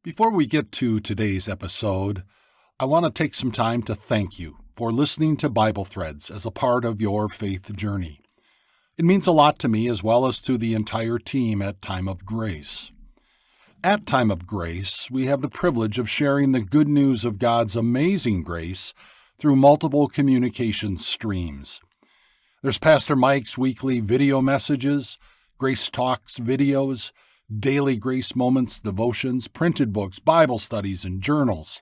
Before we get to today's episode, I want to take some time to thank you for listening to Bible Threads as a part of your faith journey. It means a lot to me as well as to the entire team at Time of Grace. At Time of Grace, we have the privilege of sharing the good news of God's amazing grace through multiple communication streams. There's Pastor Mike's weekly video messages, Grace Talks videos, daily Grace Moments devotions, printed books, Bible studies, and journals.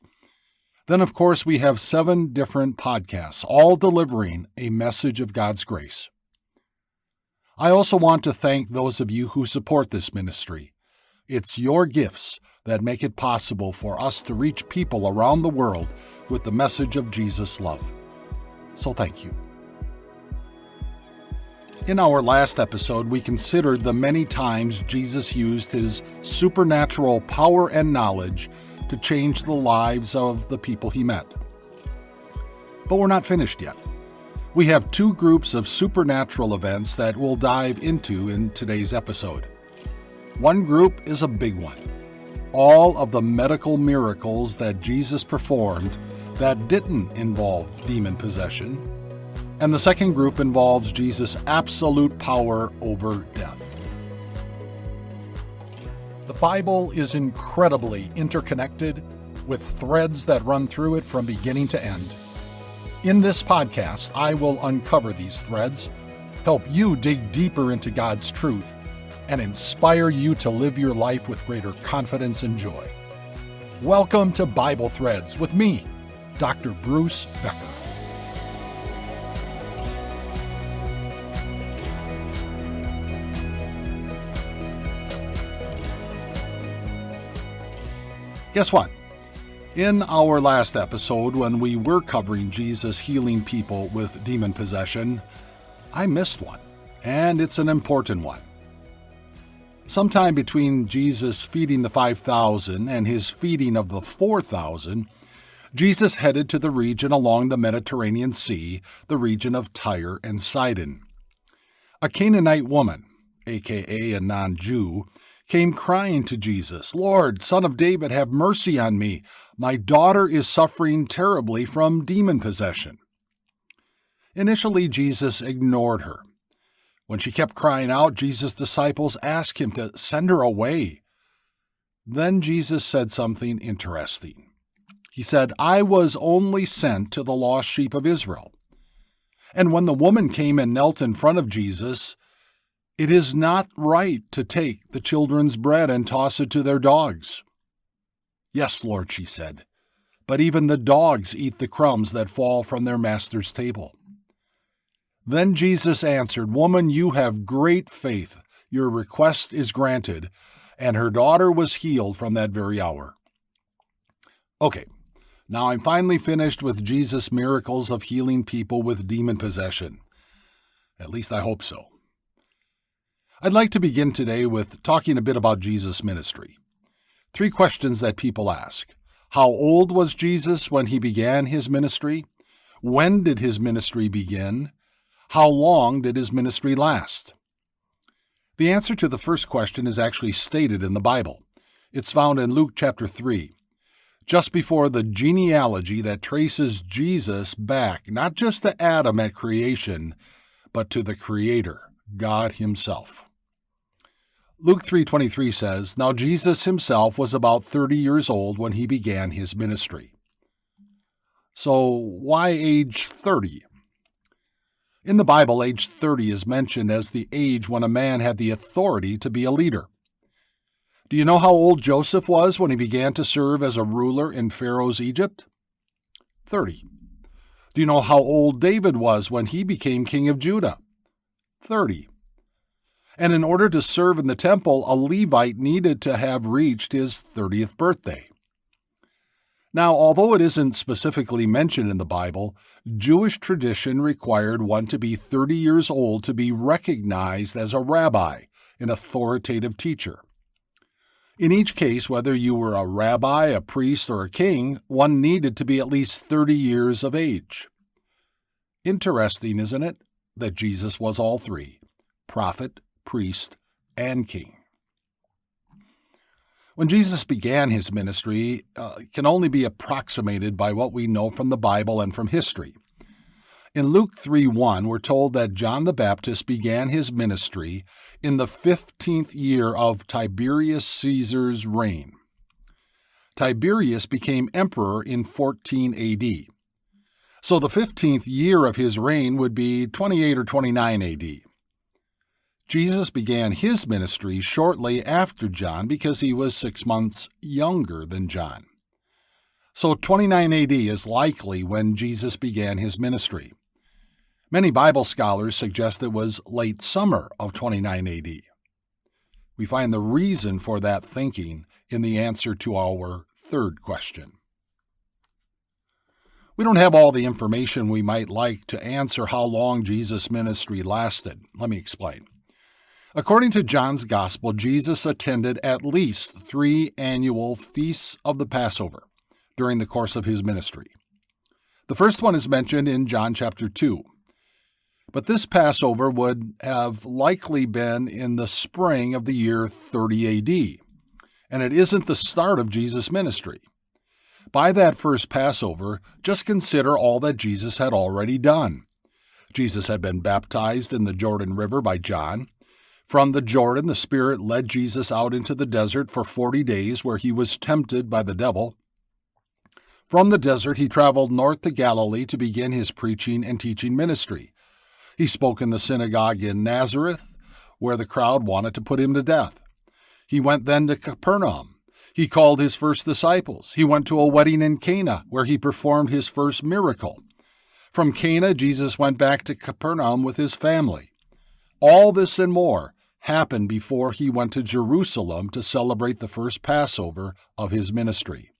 Then, of course, we have 7 different podcasts, all delivering a message of God's grace. I also want to thank those of you who support this ministry. It's your gifts that make it possible for us to reach people around the world with the message of Jesus' love. So thank you. In our last episode, we considered the many times Jesus used his supernatural power and knowledge to change the lives of the people he met. But we're not finished yet. We have 2 groups of supernatural events that we'll dive into in today's episode. One group is a big one. All of the medical miracles that Jesus performed that didn't involve demon possession. And the second group involves Jesus' absolute power over death. The Bible is incredibly interconnected with threads that run through it from beginning to end. In this podcast, I will uncover these threads, help you dig deeper into God's truth, and inspire you to live your life with greater confidence and joy. Welcome to Bible Threads with me, Dr. Bruce Becker. Guess what? In our last episode, when we were covering Jesus healing people with demon possession, I missed one, and it's an important one. Sometime between Jesus feeding the 5,000 and his feeding of the 4,000, Jesus headed to the region along the Mediterranean Sea, the region of Tyre and Sidon. A Canaanite woman, aka a non-Jew, came crying to Jesus, "Lord, Son of David, have mercy on me. My daughter is suffering terribly from demon possession." Initially, Jesus ignored her. When she kept crying out, Jesus' disciples asked him to send her away. Then Jesus said something interesting. He said, "I was only sent to the lost sheep of Israel." And when the woman came and knelt in front of Jesus, "It is not right to take the children's bread and toss it to their dogs." "Yes, Lord," she said, "but even the dogs eat the crumbs that fall from their master's table." Then Jesus answered, "Woman, you have great faith. Your request is granted." And her daughter was healed from that very hour. Okay, now I'm finally finished with Jesus' miracles of healing people with demon possession. At least I hope so. I'd like to begin today with talking a bit about Jesus' ministry. 3 questions that people ask. How old was Jesus when he began his ministry? When did his ministry begin? How long did his ministry last? The answer to the first question is actually stated in the Bible. It's found in Luke chapter 3, just before the genealogy that traces Jesus back not just to Adam at creation, but to the Creator, God himself. Luke 3:23 says, "Now Jesus himself was about 30 years old when he began his ministry." So why age 30? In the Bible, age 30 is mentioned as the age when a man had the authority to be a leader. Do you know how old Joseph was when he began to serve as a ruler in Pharaoh's Egypt? 30. Do you know how old David was when he became king of Judah? 30. And in order to serve in the temple, a Levite needed to have reached his 30th birthday. Now, although it isn't specifically mentioned in the Bible, Jewish tradition required one to be 30 years old to be recognized as a rabbi, an authoritative teacher. In each case, whether you were a rabbi, a priest, or a king, one needed to be at least 30 years of age. Interesting, isn't it, that Jesus was all 3, prophet, priest, and king. When Jesus began his ministry, can only be approximated by what we know from the Bible and from history. In Luke 3:1, we're told that John the Baptist began his ministry in the 15th year of Tiberius Caesar's reign. Tiberius became emperor in 14 AD. So the 15th year of his reign would be 28 or 29 AD. Jesus began his ministry shortly after John because he was 6 months younger than John. So 29 AD is likely when Jesus began his ministry. Many Bible scholars suggest it was late summer of 29 AD. We find the reason for that thinking in the answer to our third question. We don't have all the information we might like to answer how long Jesus' ministry lasted. Let me explain. According to John's Gospel, Jesus attended at least 3 annual feasts of the Passover during the course of his ministry. The first one is mentioned in John chapter 2. But this Passover would have likely been in the spring of the year 30 AD, and it isn't the start of Jesus' ministry. By that first Passover, just consider all that Jesus had already done. Jesus had been baptized in the Jordan River by John. From the Jordan, the Spirit led Jesus out into the desert for 40 days, where he was tempted by the devil. From the desert, he traveled north to Galilee to begin his preaching and teaching ministry. He spoke in the synagogue in Nazareth, where the crowd wanted to put him to death. He went then to Capernaum. He called his first disciples. He went to a wedding in Cana, where he performed his first miracle. From Cana, Jesus went back to Capernaum with his family. All this and more happened before he went to Jerusalem to celebrate the first Passover of his ministry.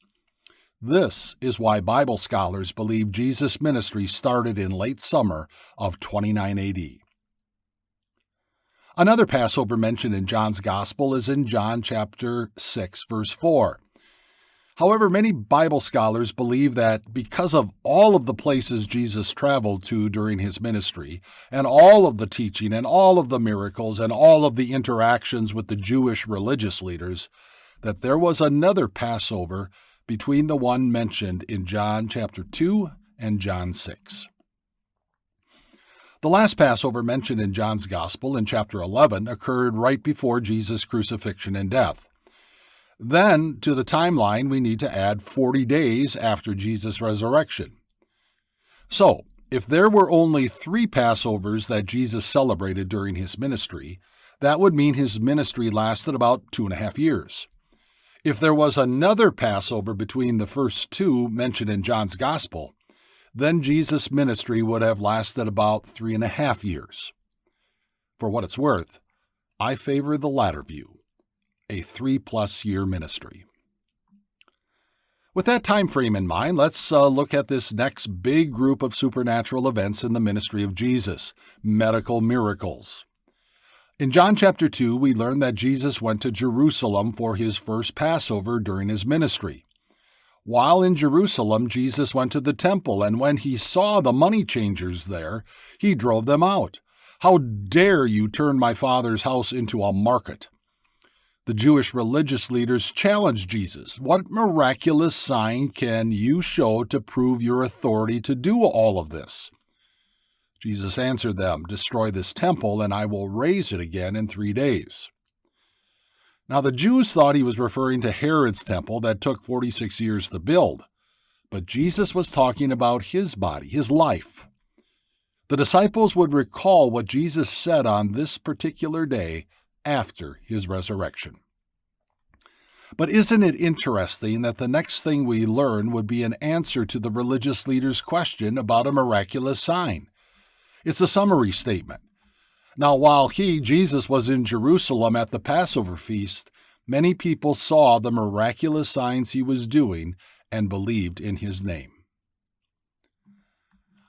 This is why Bible scholars believe Jesus' ministry started in late summer of 29 AD. Another Passover mentioned in John's Gospel is in John chapter 6, verse 4. However, many Bible scholars believe that because of all of the places Jesus traveled to during his ministry, and all of the teaching and all of the miracles and all of the interactions with the Jewish religious leaders, that there was another Passover between the one mentioned in John chapter 2 and John 6. The last Passover mentioned in John's Gospel in chapter 11 occurred right before Jesus' crucifixion and death. Then, to the timeline, we need to add 40 days after Jesus' resurrection. So, if there were only 3 Passovers that Jesus celebrated during his ministry, that would mean his ministry lasted about 2.5 years. If there was another Passover between the first 2 mentioned in John's Gospel, then Jesus' ministry would have lasted about 3.5 years. For what it's worth, I favor the latter view, a 3+ year ministry. With that time frame in mind, let's look at this next big group of supernatural events in the ministry of Jesus, medical miracles. In John chapter 2, we learn that Jesus went to Jerusalem for his first Passover during his ministry. While in Jerusalem, Jesus went to the temple, and when he saw the money changers there, he drove them out. "How dare you turn my Father's house into a market?" The Jewish religious leaders challenged Jesus. "What miraculous sign can you show to prove your authority to do all of this?" Jesus answered them, "Destroy this temple, and I will raise it again in 3 days." Now the Jews thought he was referring to Herod's temple that took 46 years to build, but Jesus was talking about his body, his life. The disciples would recall what Jesus said on this particular day after his resurrection. But isn't it interesting that the next thing we learn would be an answer to the religious leaders' question about a miraculous sign? It's a summary statement. Now, while Jesus, was in Jerusalem at the Passover feast, many people saw the miraculous signs he was doing and believed in his name.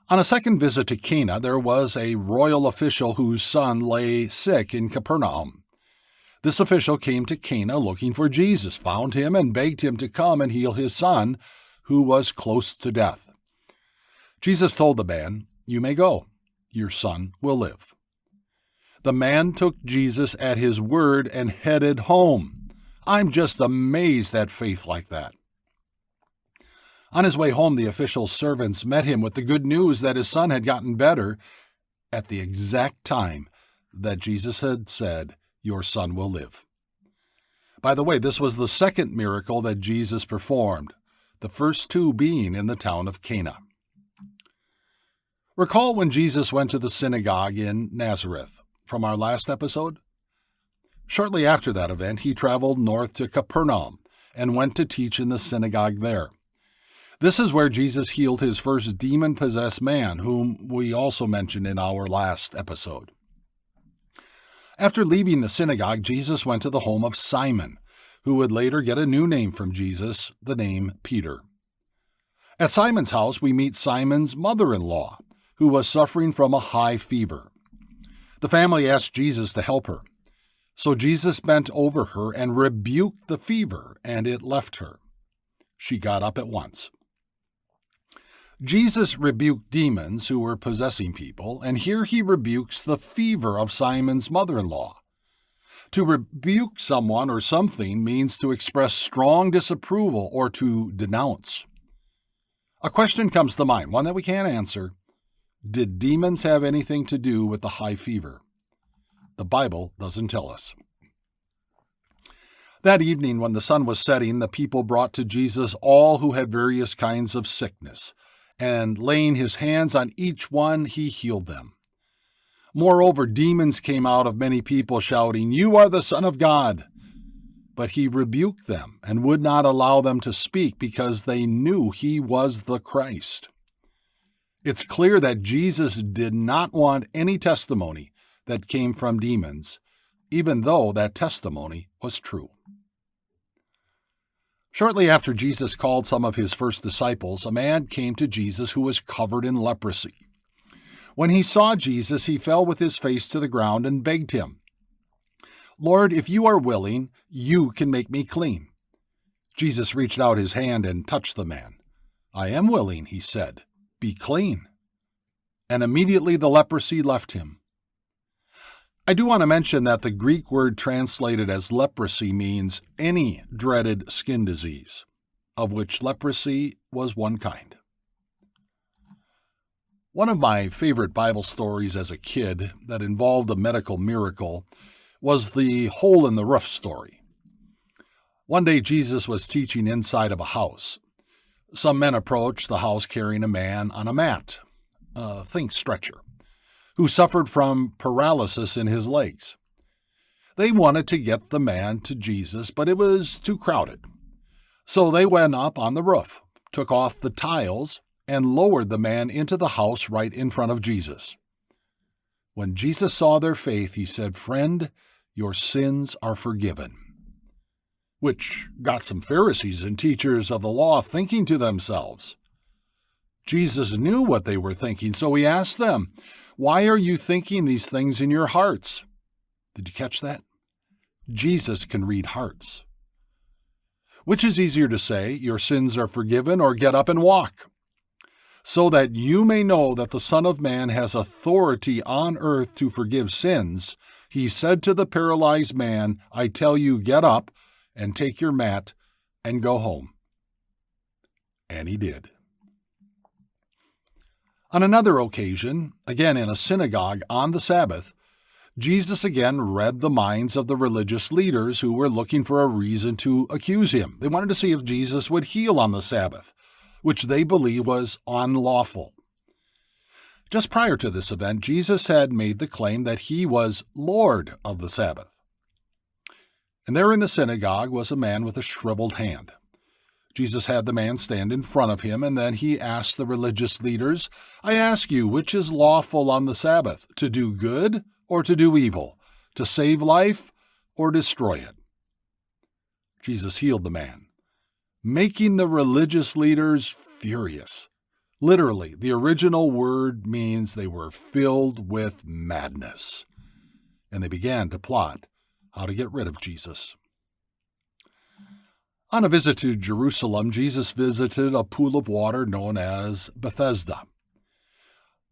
On a second visit to Cana, there was a royal official whose son lay sick in Capernaum. This official came to Cana looking for Jesus, found him, and begged him to come and heal his son, who was close to death. Jesus told the man, "You may go. Your son will live." The man took Jesus at his word and headed home. I'm just amazed at faith like that. On his way home, the official servants met him with the good news that his son had gotten better at the exact time that Jesus had said, "Your son will live." By the way, this was the second miracle that Jesus performed, the first two being in the town of Cana. Recall when Jesus went to the synagogue in Nazareth from our last episode? Shortly after that event, he traveled north to Capernaum and went to teach in the synagogue there. This is where Jesus healed his first demon-possessed man, whom we also mentioned in our last episode. After leaving the synagogue, Jesus went to the home of Simon, who would later get a new name from Jesus, the name Peter. At Simon's house, we meet Simon's mother-in-law, who was suffering from a high fever. The family asked Jesus to help her. So Jesus bent over her and rebuked the fever, and it left her. She got up at once. Jesus rebuked demons who were possessing people, and here he rebukes the fever of Simon's mother-in-law. To rebuke someone or something means to express strong disapproval or to denounce. A question comes to mind, one that we can't answer. Did demons have anything to do with the high fever? The Bible doesn't tell us. That evening, when the sun was setting, the people brought to Jesus all who had various kinds of sickness, and laying his hands on each one, he healed them. Moreover, demons came out of many people, shouting, "You are the Son of God." But he rebuked them and would not allow them to speak because they knew he was the Christ. It's clear that Jesus did not want any testimony that came from demons, even though that testimony was true. Shortly after Jesus called some of his first disciples, a man came to Jesus who was covered in leprosy. When he saw Jesus, he fell with his face to the ground and begged him, "Lord, if you are willing, you can make me clean." Jesus reached out his hand and touched the man. "I am willing," he said. "Be clean." And immediately the leprosy left him. I do want to mention that the Greek word translated as leprosy means any dreaded skin disease, of which leprosy was one kind. One of my favorite Bible stories as a kid that involved a medical miracle was the hole in the roof story. One day Jesus was teaching inside of a house. Some men approached the house carrying a man on a mat, think stretcher, who suffered from paralysis in his legs. They wanted to get the man to Jesus, but it was too crowded. So they went up on the roof, took off the tiles, and lowered the man into the house right in front of Jesus. When Jesus saw their faith, he said, "Friend, your sins are forgiven." Which got some Pharisees and teachers of the law thinking to themselves. Jesus knew what they were thinking, so he asked them, "Why are you thinking these things in your hearts?" Did you catch that? Jesus can read hearts. Which is easier to say, "Your sins are forgiven," or "Get up and walk"? So that you may know that the Son of Man has authority on earth to forgive sins, he said to the paralyzed man, "I tell you, get up and take your mat and go home." And he did. On another occasion, again in a synagogue on the Sabbath, Jesus again read the minds of the religious leaders who were looking for a reason to accuse him. They wanted to see if Jesus would heal on the Sabbath, which they believed was unlawful. Just prior to this event, Jesus had made the claim that he was Lord of the Sabbath. And there in the synagogue was a man with a shriveled hand. Jesus had the man stand in front of him, and then he asked the religious leaders, "I ask you, which is lawful on the Sabbath, to do good or to do evil, to save life or destroy it?" Jesus healed the man, making the religious leaders furious. Literally, the original word means they were filled with madness, and they began to plot how to get rid of Jesus. On a visit to Jerusalem, Jesus visited a pool of water known as Bethesda.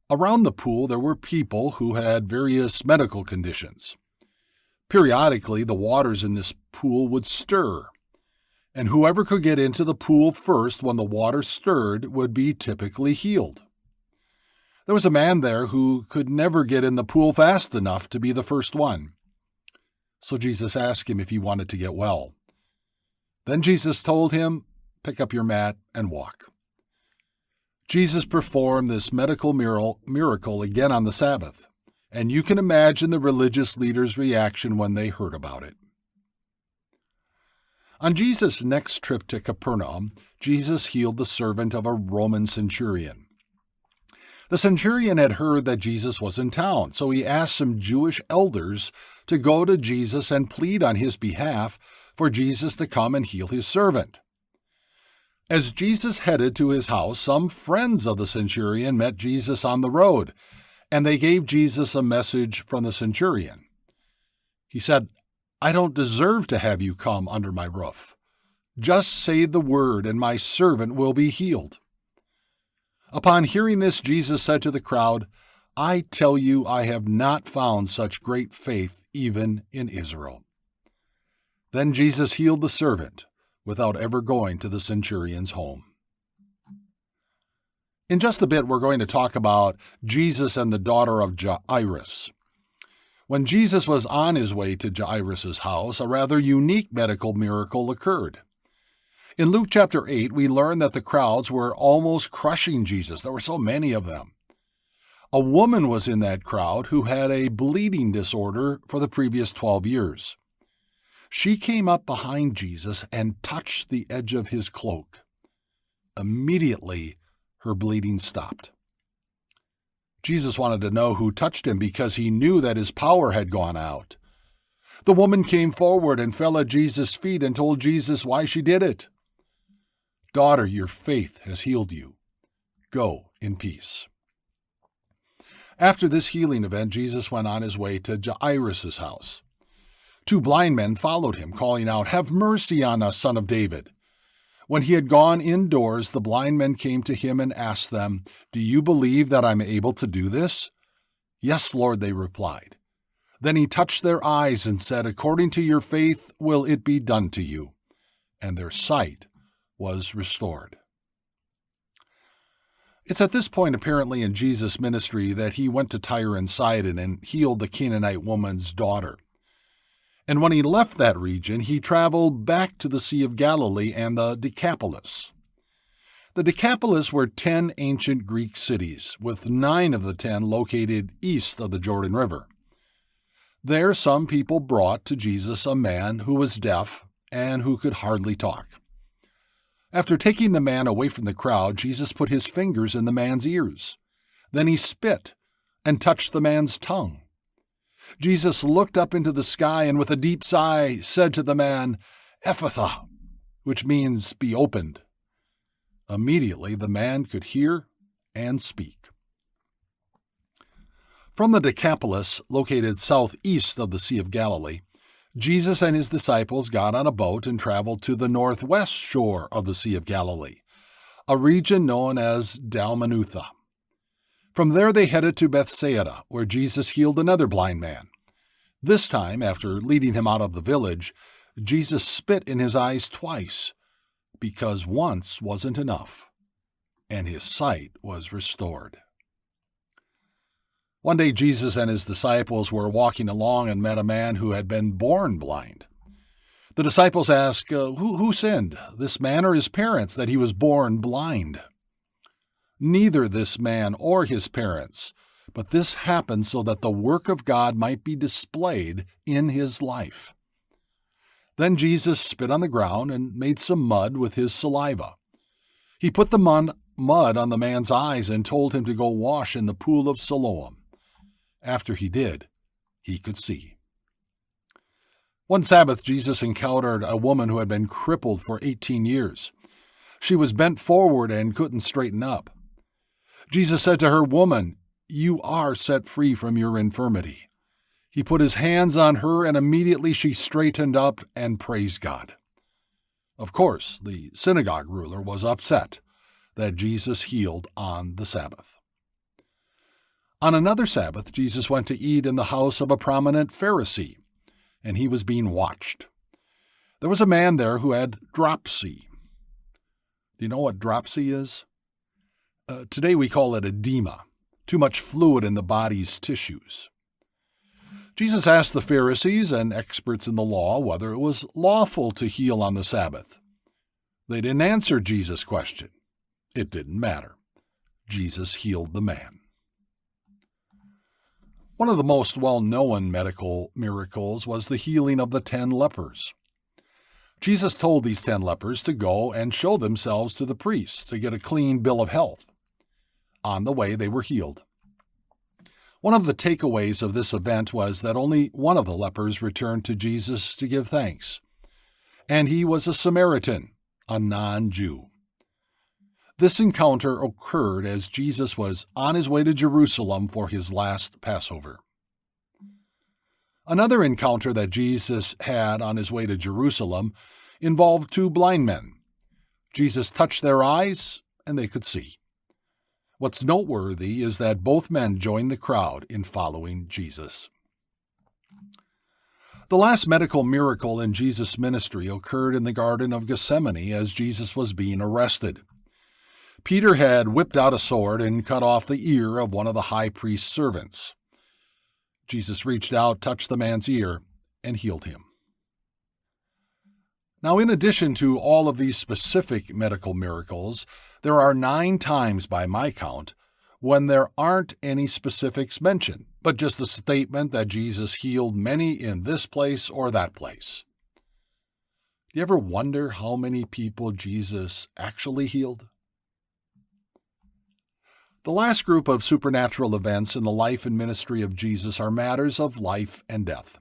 Around the pool, there were people who had various medical conditions. Periodically, the waters in this pool would stir, and whoever could get into the pool first when the water stirred would be typically healed. There was a man there who could never get in the pool fast enough to be the first one. So Jesus asked him if he wanted to get well. Then Jesus told him, "Pick up your mat and walk." Jesus performed this medical miracle again on the Sabbath, and you can imagine the religious leaders' reaction when they heard about it. On Jesus' next trip to Capernaum, Jesus healed the servant of a Roman centurion. The centurion had heard that Jesus was in town, so he asked some Jewish elders to go to Jesus and plead on his behalf for Jesus to come and heal his servant. As Jesus headed to his house, some friends of the centurion met Jesus on the road, and they gave Jesus a message from the centurion. He said, "I don't deserve to have you come under my roof. Just say the word, and my servant will be healed." Upon hearing this, Jesus said to the crowd, "I tell you, I have not found such great faith even in Israel." Then Jesus healed the servant without ever going to the centurion's home. In just a bit, we're going to talk about Jesus and the daughter of Jairus. When Jesus was on his way to Jairus' house, a rather unique medical miracle occurred. In Luke chapter 8, we learn that the crowds were almost crushing Jesus. There were so many of them. A woman was in that crowd who had a bleeding disorder for the previous 12 years. She came up behind Jesus and touched the edge of his cloak. Immediately, her bleeding stopped. Jesus wanted to know who touched him because he knew that his power had gone out. The woman came forward and fell at Jesus' feet and told Jesus why she did it. "Daughter, your faith has healed you. Go in peace." After this healing event, Jesus went on his way to Jairus' house. 2 blind men followed him, calling out, "Have mercy on us, Son of David." When he had gone indoors, the blind men came to him and asked them, "Do you believe that I'm able to do this?" "Yes, Lord," they replied. Then he touched their eyes and said, "According to your faith will it be done to you." And their sight was restored. It's at this point, apparently in Jesus' ministry, that he went to Tyre and Sidon and healed the Canaanite woman's daughter. And when he left that region, he traveled back to the Sea of Galilee and the Decapolis. The Decapolis were 10 ancient Greek cities, with 9 of the 10 located east of the Jordan River. There, some people brought to Jesus a man who was deaf and who could hardly talk. After taking the man away from the crowd, Jesus put his fingers in the man's ears. Then he spit and touched the man's tongue. Jesus looked up into the sky and with a deep sigh said to the man, "Ephphatha," which means "be opened." Immediately the man could hear and speak. From the Decapolis, located southeast of the Sea of Galilee, Jesus and his disciples got on a boat and traveled to the northwest shore of the Sea of Galilee, a region known as Dalmanutha. From there they headed to Bethsaida, where Jesus healed another blind man. This time, after leading him out of the village, Jesus spit in his eyes twice, because once wasn't enough, and his sight was restored. One day Jesus and his disciples were walking along and met a man who had been born blind. The disciples asked, Who sinned, this man or his parents, that he was born blind?" "Neither this man or his parents, but this happened so that the work of God might be displayed in his life." Then Jesus spit on the ground and made some mud with his saliva. He put the mud on the man's eyes and told him to go wash in the pool of Siloam. After he did, he could see. One Sabbath, Jesus encountered a woman who had been crippled for 18 years. She was bent forward and couldn't straighten up. Jesus said to her, "Woman, you are set free from your infirmity." He put his hands on her, and immediately she straightened up and praised God. Of course, the synagogue ruler was upset that Jesus healed on the Sabbath. On another Sabbath, Jesus went to eat in the house of a prominent Pharisee, and he was being watched. There was a man there who had dropsy. Do you know what dropsy is? Today we call it edema, too much fluid in the body's tissues. Jesus asked the Pharisees and experts in the law whether it was lawful to heal on the Sabbath. They didn't answer Jesus' question. It didn't matter. Jesus healed the man. One of the most well-known medical miracles was the healing of the 10 lepers. Jesus told these 10 lepers to go and show themselves to the priests to get a clean bill of health. On the way, they were healed. One of the takeaways of this event was that only one of the lepers returned to Jesus to give thanks, and he was a Samaritan, a non-Jew. This encounter occurred as Jesus was on his way to Jerusalem for his last Passover. Another encounter that Jesus had on his way to Jerusalem involved 2 blind men. Jesus touched their eyes, and they could see. What's noteworthy is that both men joined the crowd in following Jesus. The last medical miracle in Jesus' ministry occurred in the Garden of Gethsemane as Jesus was being arrested. Peter had whipped out a sword and cut off the ear of one of the high priest's servants. Jesus reached out, touched the man's ear, and healed him. Now, in addition to all of these specific medical miracles, there are 9 times by my count when there aren't any specifics mentioned, but just the statement that Jesus healed many in this place or that place. Do you ever wonder how many people Jesus actually healed? The last group of supernatural events in the life and ministry of Jesus are matters of life and death.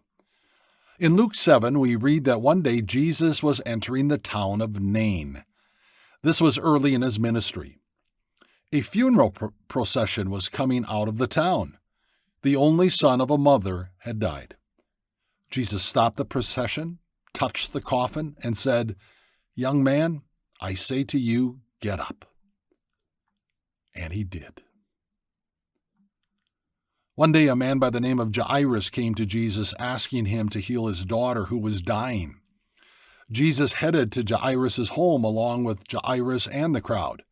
In Luke 7, we read that one day Jesus was entering the town of Nain. This was early in his ministry. A funeral procession was coming out of the town. The only son of a mother had died. Jesus stopped the procession, touched the coffin, and said, "Young man, I say to you, get up." And he did. One day, a man by the name of Jairus came to Jesus asking him to heal his daughter who was dying. Jesus headed to Jairus' home along with Jairus and the crowd.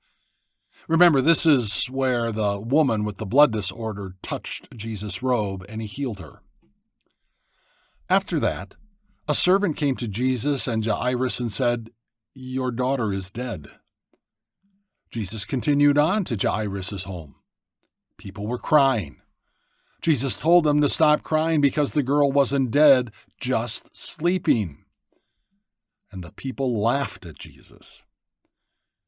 Remember, this is where the woman with the blood disorder touched Jesus' robe and he healed her. After that, a servant came to Jesus and Jairus and said, "Your daughter is dead." Jesus continued on to Jairus' home. People were crying. Jesus told them to stop crying because the girl wasn't dead, just sleeping. And the people laughed at Jesus.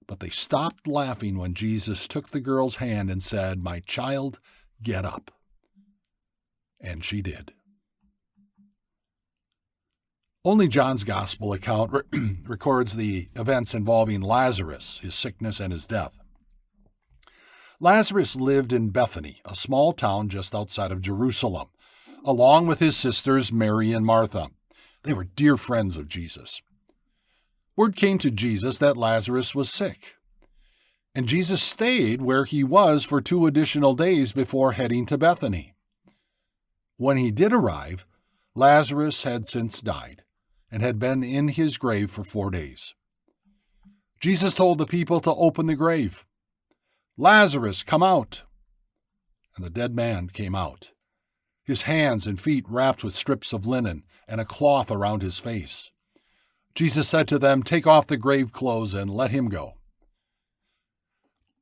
But they stopped laughing when Jesus took the girl's hand and said, "My child, get up." And she did. Only John's Gospel account records the events involving Lazarus, his sickness, and his death. Lazarus lived in Bethany, a small town just outside of Jerusalem, along with his sisters Mary and Martha. They were dear friends of Jesus. Word came to Jesus that Lazarus was sick, and Jesus stayed where he was for 2 additional days before heading to Bethany. When he did arrive, Lazarus had since died and had been in his grave for 4 days. Jesus told the people to open the grave. "Lazarus, come out!" And the dead man came out, his hands and feet wrapped with strips of linen and a cloth around his face. Jesus said to them, "Take off the grave clothes and let him go."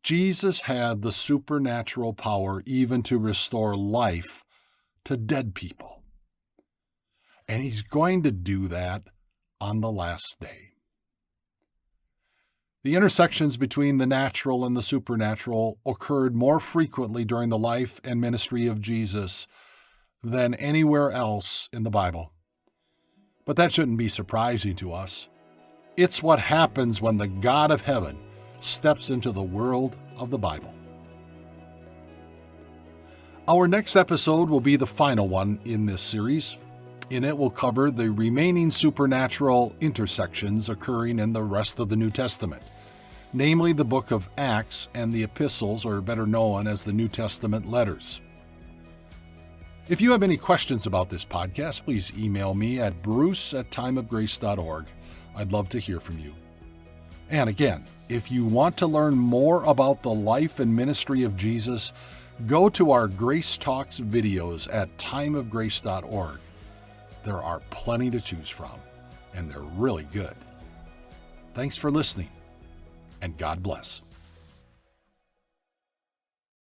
Jesus had the supernatural power even to restore life to dead people. And he's going to do that on the last day. The intersections between the natural and the supernatural occurred more frequently during the life and ministry of Jesus than anywhere else in the Bible. But that shouldn't be surprising to us. It's what happens when the God of heaven steps into the world of the Bible. Our next episode will be the final one in this series. In it, we'll cover the remaining supernatural intersections occurring in the rest of the New Testament, namely the book of Acts and the epistles, or better known as the New Testament letters. If you have any questions about this podcast, please email me at bruce@timeofgrace.org. I'd love to hear from you. And again, if you want to learn more about the life and ministry of Jesus, go to our Grace Talks videos at timeofgrace.org. There are plenty to choose from, and they're really good. Thanks for listening, and God bless.